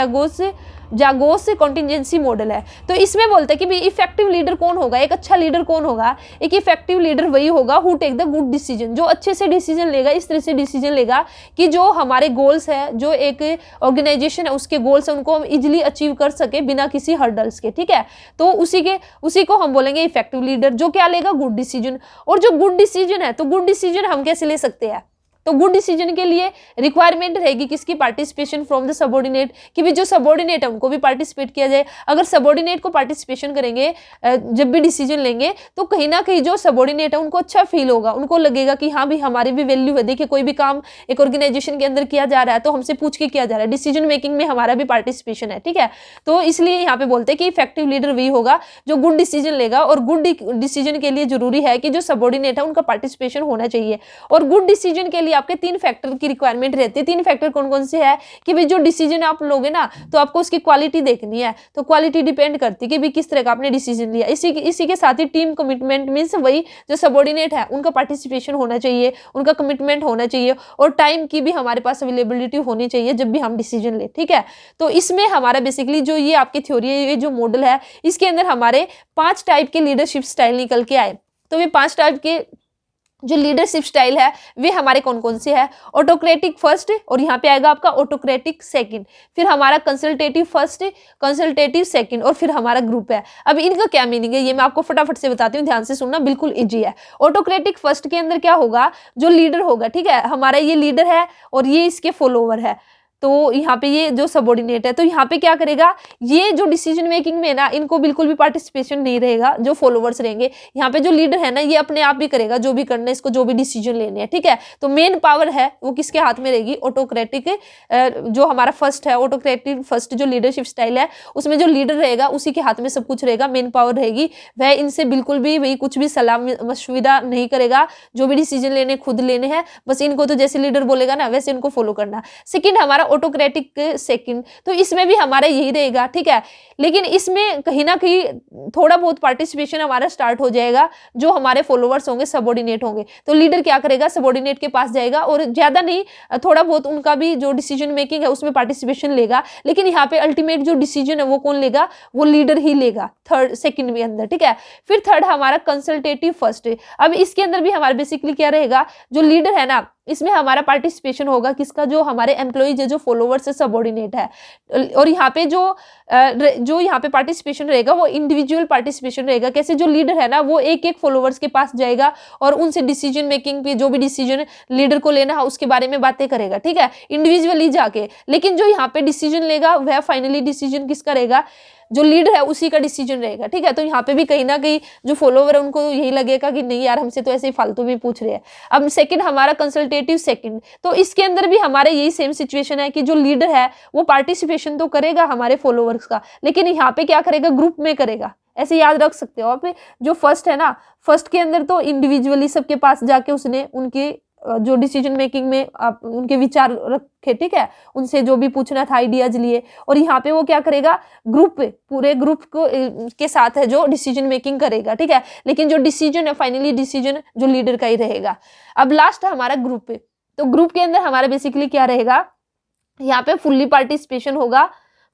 जागोस कॉन्टिजेंसी मॉडल है। तो इसमें बोलता है कि भाई इफेक्टिव लीडर कौन होगा, एक अच्छा लीडर कौन होगा? एक इफेक्टिव लीडर वही होगा who take the good decision, जो अच्छे से डिसीजन लेगा, इस तरह से डिसीजन लेगा कि जो हमारे गोल्स है, जो एक ऑर्गेनाइजेशन है उसके गोल्स है, उनको हम इजिली अचीव कर सके बिना किसी हर्डल्स के, ठीक है। तो उसी को हम बोलेंगे इफेक्टिव लीडर, जो क्या लेगा? Good decision. और जो गुड डिसीजन है, तो गुड डिसीजन हम कैसे ले सकते हैं? तो गुड डिसीजन के लिए रिक्वायरमेंट रहेगी किसकी? पार्टिसिपेशन फ्रॉम द सबऑर्डिनेट, कि भी जो सबऑर्डिनेट है उनको भी पार्टिसिपेट किया जाए। अगर सबऑर्डिनेट को पार्टिसिपेशन करेंगे जब भी डिसीजन लेंगे तो कहीं ना कहीं जो सबऑर्डिनेट है उनको अच्छा फील होगा, उनको लगेगा कि हाँ भाई हमारी भी वैल्यू है। देखिए कोई भी काम एक ऑर्गेनाइजेशन के अंदर किया जा रहा है तो हमसे पूछ के किया जा रहा है, डिसीजन मेकिंग में हमारा भी पार्टिसिपेशन है, ठीक है। तो इसलिए यहाँ पे बोलते हैं कि इफेक्टिव लीडर वही होगा जो गुड डिसीजन लेगा, और गुड डिसीजन के लिए जरूरी है कि जो सबऑर्डिनेट है उनका पार्टिसिपेशन होना चाहिए। और गुड डिसीजन के लिए आपके 3 फैक्टर की रिक्वायरमेंट रहती है। 3 फैक्टर कौन कौन से है कि भाई जो डिसीजन आप लोगे ना तो आपको उसकी क्वालिटी देखनी है, तो क्वालिटी डिपेंड करती है कि भाई किस तरह का आपने डिसीजन लिया। इसी के साथ ही टीम कमिटमेंट मीन्स वही जो सबॉर्डिनेट है उनका पार्टिसिपेशन होना चाहिए, उनका कमिटमेंट होना चाहिए, और टाइम की भी हमारे पास अवेलेबिलिटी होनी चाहिए जब भी हम डिसीजन ले। ठीक है, तो इसमें हमारा बेसिकली जो ये आपकी थ्योरी है, ये जो मॉडल है, इसके अंदर हमारे 5 टाइप के लीडरशिप स्टाइल निकल के आए। तो ये 5 टाइप के जो लीडरशिप स्टाइल है वे हमारे कौन कौन से हैं? ऑटोक्रेटिक फर्स्ट, और यहाँ पे आएगा आपका ऑटोक्रेटिक सेकंड, फिर हमारा कंसल्टेटिव फर्स्ट, कंसल्टेटिव सेकंड, और फिर हमारा ग्रुप है। अब इनका क्या मीनिंग है ये मैं आपको फटाफट से बताती हूँ, ध्यान से सुनना, बिल्कुल इजी है। ऑटोक्रेटिक फर्स्ट के अंदर क्या होगा, जो लीडर होगा, ठीक है, हमारा ये लीडर है और ये इसके फॉलोवर है, तो यहाँ पे ये जो सबॉर्डिनेट है, तो यहाँ पे क्या करेगा, ये जो डिसीजन मेकिंग में ना इनको बिल्कुल भी पार्टिसिपेशन नहीं रहेगा, जो फॉलोवर्स रहेंगे। यहाँ पे जो लीडर है ना ये अपने आप ही करेगा जो भी करना है, इसको जो भी डिसीजन लेने हैं। ठीक है, तो मेन पावर है वो किसके हाथ में रहेगी, ऑटोक्रेटिक, जो हमारा फर्स्ट है ऑटोक्रेटिक फर्स्ट जो लीडरशिप स्टाइल है, उसमें जो लीडर रहेगा उसी के हाथ में सब कुछ रहेगा, मेन पावर रहेगी। वह इनसे बिल्कुल भी वही कुछ भी सलाह मशविरा नहीं करेगा, जो भी डिसीजन लेने खुद लेने हैं, बस इनको तो जैसे लीडर बोलेगा ना वैसे इनको फॉलो करना। सेकंड हमारा ऑटोक्रेटिक सेकंड, तो इसमें भी हमारा यही रहेगा। ठीक है, लेकिन इसमें कहीं ना कहीं थोड़ा बहुत पार्टिसिपेशन हमारा स्टार्ट हो जाएगा, जो हमारे फॉलोवर्स होंगे सबॉर्डिनेट होंगे, तो लीडर क्या करेगा, सबॉर्डिनेट के पास जाएगा और ज्यादा नहीं थोड़ा बहुत उनका भी जो डिसीजन मेकिंग है उसमें पार्टिसिपेशन लेगा, लेकिन यहाँ पे अल्टीमेट जो डिसीजन है वो कौन लेगा, वो लीडर ही लेगा थर्ड सेकंड में अंदर। ठीक है, फिर थर्ड हमारा कंसल्टेटिव फर्स्ट। अब इसके अंदर भी हमारा बेसिकली क्या रहेगा, जो लीडर है ना इसमें हमारा पार्टिसिपेशन होगा किसका, जो हमारे एम्प्लॉइज है, जो फॉलोवर्स है, सबॉर्डिनेट है, और यहाँ पे जो यहाँ पे पार्टिसिपेशन रहेगा वो इंडिविजुअल पार्टिसिपेशन रहेगा। कैसे, जो लीडर है ना वो एक एक फॉलोवर्स के पास जाएगा और उनसे डिसीजन मेकिंग पे जो भी डिसीजन लीडर को लेना है उसके बारे में बातें करेगा। ठीक है, इंडिविजुअली जाके, लेकिन जो यहाँ पे डिसीजन लेगा वह फाइनली डिसीजन किसका रहेगा, जो लीडर है उसी का डिसीजन रहेगा। ठीक है, तो यहाँ पे भी कहीं ना कहीं जो फॉलोवर है उनको यही लगेगा कि नहीं यार हमसे तो ऐसे ही फालतू भी पूछ रहे हैं। अब सेकंड हमारा कंसल्टेटिव सेकंड, तो इसके अंदर भी हमारे यही सेम सिचुएशन है कि जो लीडर है वो पार्टिसिपेशन तो करेगा हमारे फॉलोवर्स का, लेकिन यहाँ पे क्या करेगा, ग्रुप में करेगा। ऐसे याद रख सकते हो आप, जो फर्स्ट है ना, फर्स्ट के अंदर तो इंडिविजुअली सबके पास जाके उसने उनके जो डिसीजन मेकिंग में आप उनके विचार रखे, ठीक है, उनसे जो भी पूछना था आइडियाज लिए, और यहाँ पे वो क्या करेगा, ग्रुप पूरे ग्रुप को के साथ है जो डिसीजन मेकिंग करेगा। ठीक है, लेकिन जो डिसीजन है फाइनली डिसीजन जो लीडर का ही रहेगा। अब लास्ट हमारा ग्रुप, तो ग्रुप के अंदर हमारा बेसिकली क्या रहेगा, यहाँ पे फुल्ली पार्टिसिपेशन होगा,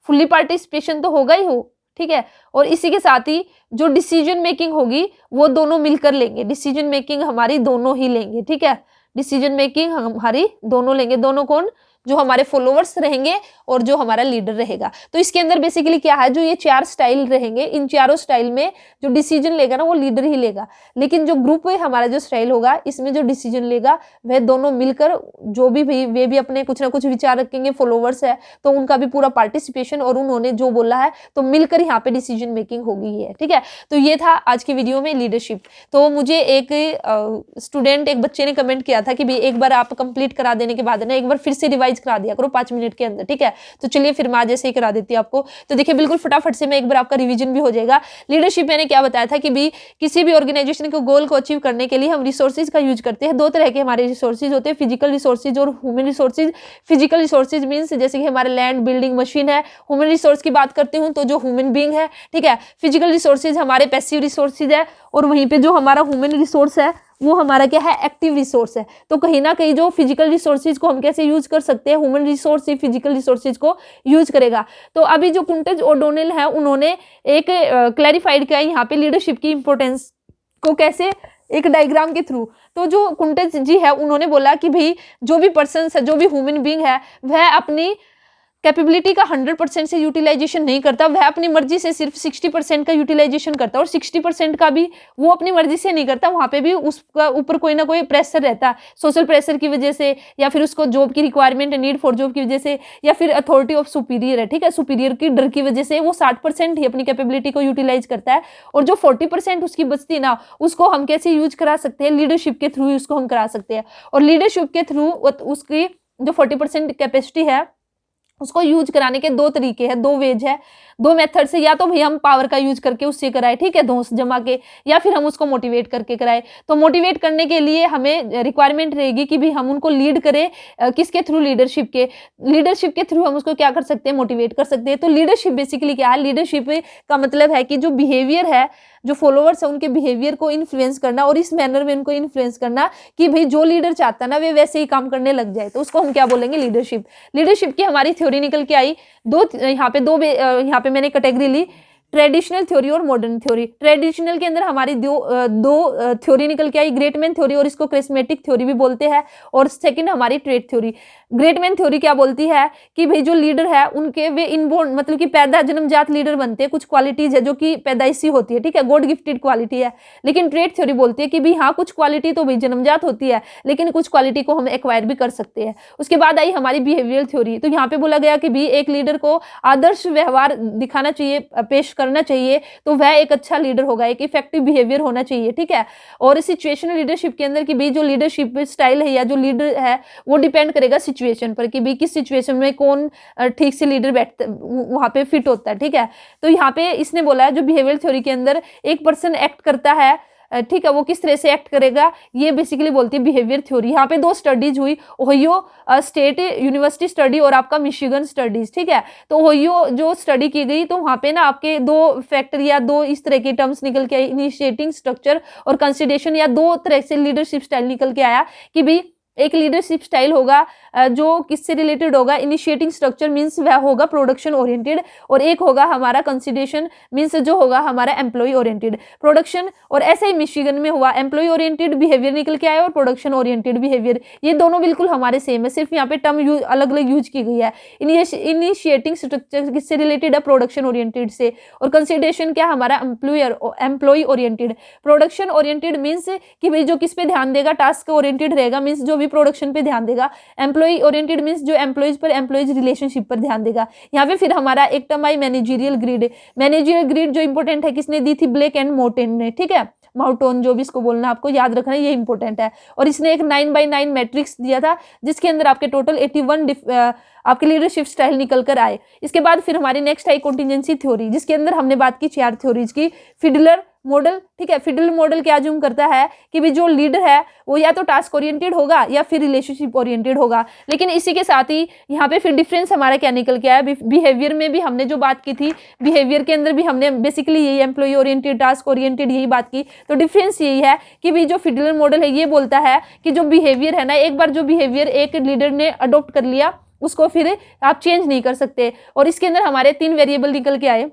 फुल्ली पार्टिसिपेशन तो होगा ही हो, ठीक है, और इसी के साथ ही जो डिसीजन मेकिंग होगी वो दोनों मिलकर लेंगे, डिसीजन मेकिंग हमारी दोनों ही लेंगे। ठीक है, डिसीजन मेकिंग हमारी दोनों लेंगे, दोनों कौन, जो हमारे फॉलोवर्स रहेंगे और जो हमारा लीडर रहेगा। तो इसके अंदर बेसिकली क्या है, जो ये 4 स्टाइल रहेंगे, इन चारों स्टाइल में जो डिसीजन लेगा ना वो लीडर ही लेगा, लेकिन जो ग्रुप में हमारा जो स्टाइल होगा इसमें जो डिसीजन लेगा वह दोनों मिलकर, जो भी वे भी अपने कुछ ना कुछ विचार रखेंगे, फॉलोवर्स है तो उनका भी पूरा पार्टिसिपेशन, और उन्होंने जो बोला है तो मिलकर यहाँ पे डिसीजन मेकिंग होगी है। ठीक है, तो ये था आज की वीडियो में लीडरशिप। तो मुझे एक स्टूडेंट, एक बच्चे ने कमेंट किया था कि भाई एक बार आप कंप्लीट करा देने के बाद ना एक बार फिर से रिवाइज करा दिया करो 5 मिनट के अंदर। ठीक है, तो चलिए फिर मैं आज ऐसे ही करा देती हूँ आपको। तो देखिए बिल्कुल फटाफट से मैं एक बार आपका रिवीजन भी हो जाएगा। लीडरशिप मैंने क्या बताया था कि भी किसी भी ऑर्गेनाइजेशन के गोल को अचीव करने के लिए हम रिसोर्सेज का यूज करते हैं। 2 तरह के हमारे रिसोर्सेज होते हैं, फिजिकल रिसोर्सेज और human resources. Physical resources means जैसे कि हमारे लैंड, बिल्डिंग, मशीन है। ह्यूमन रिसोर्स की बात करती हूँ तो जो ह्यूमन बीइंग है। ठीक है, फिजिकल रिसोर्सेज हमारे पैसिव रिसोर्सेज है, और वहीं पे जो हमारा ह्यूमन रिसोर्स है वो हमारा क्या है, एक्टिव रिसोर्स है। तो कहीं ना कहीं जो फिजिकल रिसोर्सेज को हम कैसे यूज कर सकते हैं, ह्यूमन रिसोर्स ही फिजिकल रिसोर्सेज को यूज करेगा। तो अभी जो कुंटेज ओडोनेल है उन्होंने एक क्लैरिफाइड किया यहाँ पे लीडरशिप की इंपॉर्टेंस को, कैसे, एक डायग्राम के थ्रू। तो जो कुंटेज जी है उन्होंने बोला कि भाई जो भी पर्सन है, जो भी ह्यूमन बीइंग है, वह अपनी कैपेबिलिटी का 100% से यूटिलाइजेशन नहीं करता, वह अपनी मर्जी से सिर्फ 60% का यूटिलाइजेशन करता है, और 60% का भी वो अपनी मर्जी से नहीं करता, वहाँ पे भी उसका ऊपर कोई ना कोई प्रेशर रहता है, सोशल प्रेशर की वजह से, या फिर उसको जॉब की रिक्वायरमेंट है, नीड फॉर जॉब की वजह से, या फिर अथॉरिटी ऑफ सुपीरियर है। ठीक है, सुपीरियर की डर की वजह से वो 60% ही अपनी कैपेबिलिटी को यूटिलाइज करता है, और जो 40% उसकी बचती है ना उसको हम कैसे यूज करा सकते हैं, लीडरशिप के थ्रू उसको हम करा सकते हैं। और लीडरशिप के थ्रू उसकी जो 40% कैपेसिटी है उसको यूज कराने के 2 तरीके हैं, 2 वेज है। दो मेथड से, या तो भाई हम पावर का यूज करके उससे कराए, ठीक है, दोस्त जमा के, या फिर हम उसको मोटिवेट करके कराए। तो मोटिवेट करने के लिए हमें रिक्वायरमेंट रहेगी कि भी हम उनको लीड करें, किसके थ्रू, लीडरशिप के थ्रू हम उसको क्या कर सकते हैं, मोटिवेट कर सकते हैं। तो लीडरशिप बेसिकली क्या है, लीडरशिप का मतलब है कि जो बिहेवियर है, जो फॉलोअर्स है उनके बिहेवियर को इन्फ्लुएंस करना, और इस मैनर में उनको इन्फ्लुएंस करना कि भाई जो लीडर चाहता है ना वे वैसे ही काम करने लग जाए, तो उसको हम क्या बोलेंगे, लीडरशिप। लीडरशिप की हमारी थ्योरी निकल के आई दो, यहाँ पे मैंने कैटेगरी ली, ट्रेडिशनल थ्योरी और मॉडर्न थ्योरी। ट्रेडिशनल के अंदर हमारी दो थ्योरी निकल के आई, ग्रेट मैन थ्योरी और इसको क्रिस्मेटिक थ्योरी भी बोलते हैं, और सेकंड हमारी trade theory. Great man theory क्या बोलती है कि भाई जो लीडर है उनके वे इनबोर्न मतलब कि पैदा जन्मजात लीडर बनते हैं, कुछ क्वालिटीज है जो कि पैदाइशी होती है, ठीक है, गॉड गिफ्टेड क्वालिटी है। लेकिन ट्रेड थ्योरी बोलती है कि भाई हाँ कुछ क्वालिटी तो भाई जन्मजात होती है, लेकिन कुछ क्वालिटी को हम एक्वायर भी कर सकते हैं। उसके बाद आई हमारी बिहेवियरल थ्योरी। तो यहाँ पे बोला गया कि भी एक लीडर को आदर्श व्यवहार दिखाना चाहिए, पेश करना चाहिए, तो वह एक अच्छा लीडर होगा, एक इफेक्टिव बिहेवियर होना चाहिए, ठीक है। और सिचुएशनल लीडरशिप के अंदर कि भी जो लीडरशिप स्टाइल है या जो लीडर है वो डिपेंड करेगा सिचुएशन पर, कि भी किस सिचुएशन में कौन ठीक से लीडर बैठता वहां पे फिट होता है, ठीक है। तो यहाँ पे इसने बोला है जो बिहेवियर थ्योरी के अंदर एक पर्सन एक्ट करता है, ठीक है, वो किस तरह से एक्ट करेगा, ये बेसिकली बोलती है बिहेवियर थ्योरी। यहाँ पे दो स्टडीज हुई, ओहियो स्टेट यूनिवर्सिटी स्टडी और आपका मिशिगन स्टडीज, ठीक है। तो ओहियो जो स्टडी की गई तो वहाँ पे ना आपके दो फैक्टर या दो इस तरह के टर्म्स निकल के आए, इनिशिएटिंग स्ट्रक्चर और कंसिडरेशन, या दो तरह से लीडरशिप स्टाइल निकल के आया कि भी एक लीडरशिप स्टाइल होगा जो किससे रिलेटेड होगा, इनिशिएटिंग स्ट्रक्चर मींस वह होगा प्रोडक्शन ओरिएंटेड, और एक होगा हमारा कंसिडरेशन मींस जो होगा हमारा एम्प्लॉय ओरिएंटेड। प्रोडक्शन और ऐसे ही मिशिगन में हुआ एम्प्लॉय ओरिएंटेड बिहेवियर निकल के आया और प्रोडक्शन ओरिएंटेड बिहेवियर, ये दोनों बिल्कुल हमारे सेम है, सिर्फ यहाँ पे टर्म अलग अलग यूज की गई है। इनिशिएटिंग स्ट्रक्चर किससे रिलेटेड है, प्रोडक्शन ओरिएंटेड से, और कंसिडरेशन क्या हमारा employee oriented. Production oriented means कि भाई जो किस पे ध्यान देगा, टास्क ओरिएंटेड रहेगा, मींस जो भी प्रोडक्शन पे ध्यान देगा। एम्प्लॉय ओरिएंटेड मींस जो एम्प्लॉयज पर एम्प्लॉयज रिलेशनशिप पर ध्यान देगा। यहाँ पे फिर हमारा एक टर्म आई मैनेजरियल ग्रिड। मैनेजरियल ग्रिड जो इंपॉर्टेंट है किसने दी थी, ब्लेक एंड मोर्टेन ने, ठीक है, माउटोन जो भी इसको बोलना आपको याद रखना है, ये इंपॉर्टेंट है। और इसने एक 9x9 मैट्रिक्स दिया था जिसके अंदर आपके टोटल 81 आपके लीडरशिप स्टाइल निकल कर आए। इसके बाद फिर हमारी नेक्स्ट आई कॉन्टिजेंसी थ्योरी, जिसके अंदर हमने बात की 4 थ्योरीज की। फिडलर मॉडल, ठीक है, फिडलर मॉडल क्या अज्यूम करता है कि भी जो लीडर है वो या तो टास्क ओरिएंटेड होगा या फिर रिलेशनशिप ओरिएंटेड होगा। लेकिन इसी के साथ ही यहाँ पे फिर डिफरेंस हमारा क्या निकल के आया, बिहेवियर में भी हमने जो बात की थी, बिहेवियर के अंदर भी हमने बेसिकली यही एम्प्लॉय ओरिएंटेड टास्क ओरिएंटेड यही बात की। तो डिफरेंस यही है कि भी जो फिडलर मॉडल है ये बोलता है कि जो बिहेवियर है ना, एक बार जो बिहेवियर एक लीडर ने अडोप्ट कर लिया उसको फिर आप चेंज नहीं कर सकते। और इसके अंदर हमारे 3 वेरिएबल निकल के आए,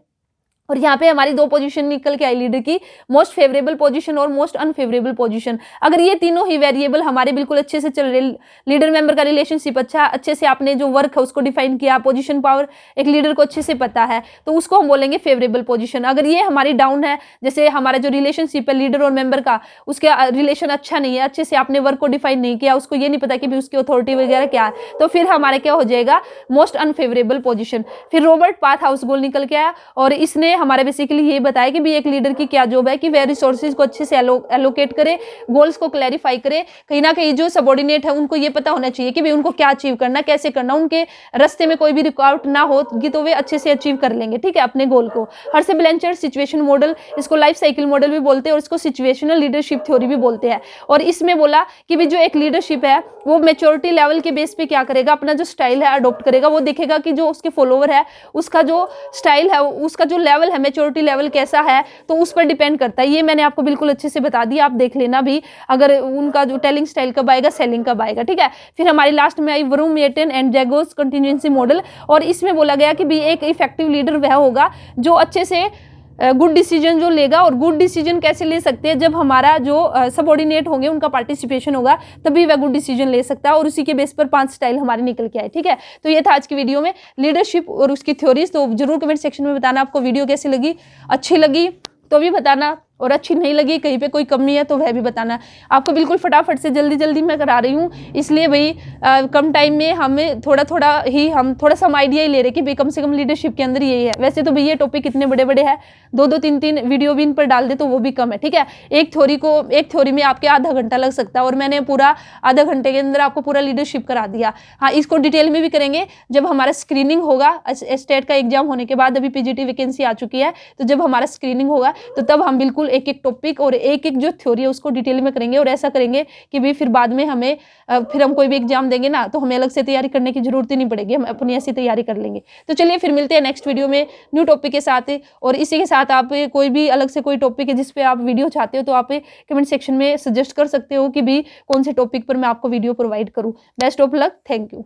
और यहाँ पे हमारी 2 पोजीशन निकल के आई लीडर की, मोस्ट फेवरेबल पोजीशन और मोस्ट अनफेवरेबल पोजीशन। अगर ये तीनों ही वेरिएबल हमारे बिल्कुल अच्छे से चल रहे, लीडर मेंबर का रिलेशनशिप अच्छा, अच्छे से आपने जो वर्क है उसको डिफाइन किया, पोजीशन पावर एक लीडर को अच्छे से पता है, तो उसको हम बोलेंगे फेवरेबल पोजीशन। अगर ये हमारी डाउन है, जैसे हमारा जो रिलेशनशिप है लीडर और मेंबर का, उसका रिलेशन अच्छा नहीं है, अच्छे से आपने वर्क को डिफाइन नहीं किया, उसको ये नहीं पता कि भी उसकी अथॉरिटी वगैरह क्या है, तो फिर हमारा क्या हो जाएगा, मोस्ट अनफेवरेबल पोजीशन। फिर रॉबर्ट पाथ हाउस गोल निकल के आया, और इसने हमारे बेसिकली ये बताया कि भी एक लीडर की क्या जॉब है कि वह रिसोर्सेज को अच्छे से एलोकेट करे, गोल्स को क्लैरिफाई करे। कहीं ना कहीं जो सबऑर्डिनेट है उनको ये पता होना चाहिए कि भी उनको क्या अचीव करना, कैसे करना, उनके रास्ते में कोई भी रुकावट ना होगी तो वे अच्छे से अचीव कर लेंगे, ठीक है, अपने गोल को। हर्से ब्लैंचर्ड सिचुएशन मॉडल, इसको लाइफ साइकिल मॉडल भी बोलते हैं और इसको सिचुएशनल लीडरशिप थ्योरी भी बोलते हैं। और इसमें बोला कि भी जो एक लीडरशिप है वो मेच्योरिटी लेवल के बेस पे क्या करेगा, अपना जो स्टाइल है अडॉप्ट करेगा। वो देखेगा कि जो उसके फॉलोवर है उसका जो स्टाइल है, उसका जो लेवल है, मेच्योरिटी लेवल कैसा है, तो उस पर डिपेंड करता है। ये मैंने आपको बिल्कुल अच्छे से बता दिया, आप देख लेना भी, अगर उनका जो टेलिंग स्टाइल कब आएगा, सेलिंग कब आएगा, ठीक है। फिर हमारी लास्ट में आई Vroom Metan and जैगोस contingency model, और इसमें बोला गया कि भी एक इफेक्टिव लीडर वह होगा जो अच्छे से गुड डिसीजन जो लेगा। और गुड डिसीजन कैसे ले सकते हैं, जब हमारा जो सबऑर्डिनेट होंगे उनका पार्टिसिपेशन होगा तभी वह गुड डिसीजन ले सकता है। और उसी के बेस पर 5 स्टाइल हमारे निकल के आए, ठीक है। तो ये था आज की वीडियो में लीडरशिप और उसकी थ्योरीज। तो जरूर कमेंट सेक्शन में बताना आपको वीडियो कैसी लगी, अच्छी लगी तो भी बताना, और अच्छी नहीं लगी, कहीं पे कोई कमी है तो वह भी बताना। आपको बिल्कुल फटाफट से जल्दी मैं करा रही हूँ, इसलिए भाई कम टाइम में हमें थोड़ा सा हम आइडिया ही ले रहे कि भाई कम से कम लीडरशिप के अंदर यही है। वैसे तो भाई ये टॉपिक इतने बड़े बड़े हैं, 2-2 3-3 वीडियो भी इन पर डाल दे तो वो भी कम है, ठीक है। एक थ्योरी में आपके आधा घंटा लग सकता है, और मैंने पूरा आधा घंटे के अंदर आपको पूरा लीडरशिप करा दिया। हाँ, इसको डिटेल में भी करेंगे जब हमारा स्क्रीनिंग होगा, स्टेट का एग्जाम होने के बाद। अभी पीजीटी वैकेंसी आ चुकी है, तो जब हमारा स्क्रीनिंग होगा तो तब हम बिल्कुल एक एक टॉपिक और एक एक जो थ्योरी है उसको डिटेल में करेंगे। और ऐसा करेंगे कि भाई फिर बाद में हमें फिर हम कोई भी एग्जाम देंगे ना तो हमें अलग से तैयारी करने की जरूरत ही नहीं पड़ेगी, हम अपनी ऐसी तैयारी कर लेंगे। तो चलिए फिर मिलते हैं नेक्स्ट वीडियो में न्यू टॉपिक के साथ। और इसी के साथ आप कोई भी अलग से कोई टॉपिक है जिस पे आप वीडियो चाहते हो तो आप कमेंट सेक्शन में सजेस्ट कर सकते हो कि भी कौन से टॉपिक पर मैं आपको वीडियो प्रोवाइड करूँ। Best of luck, thank you.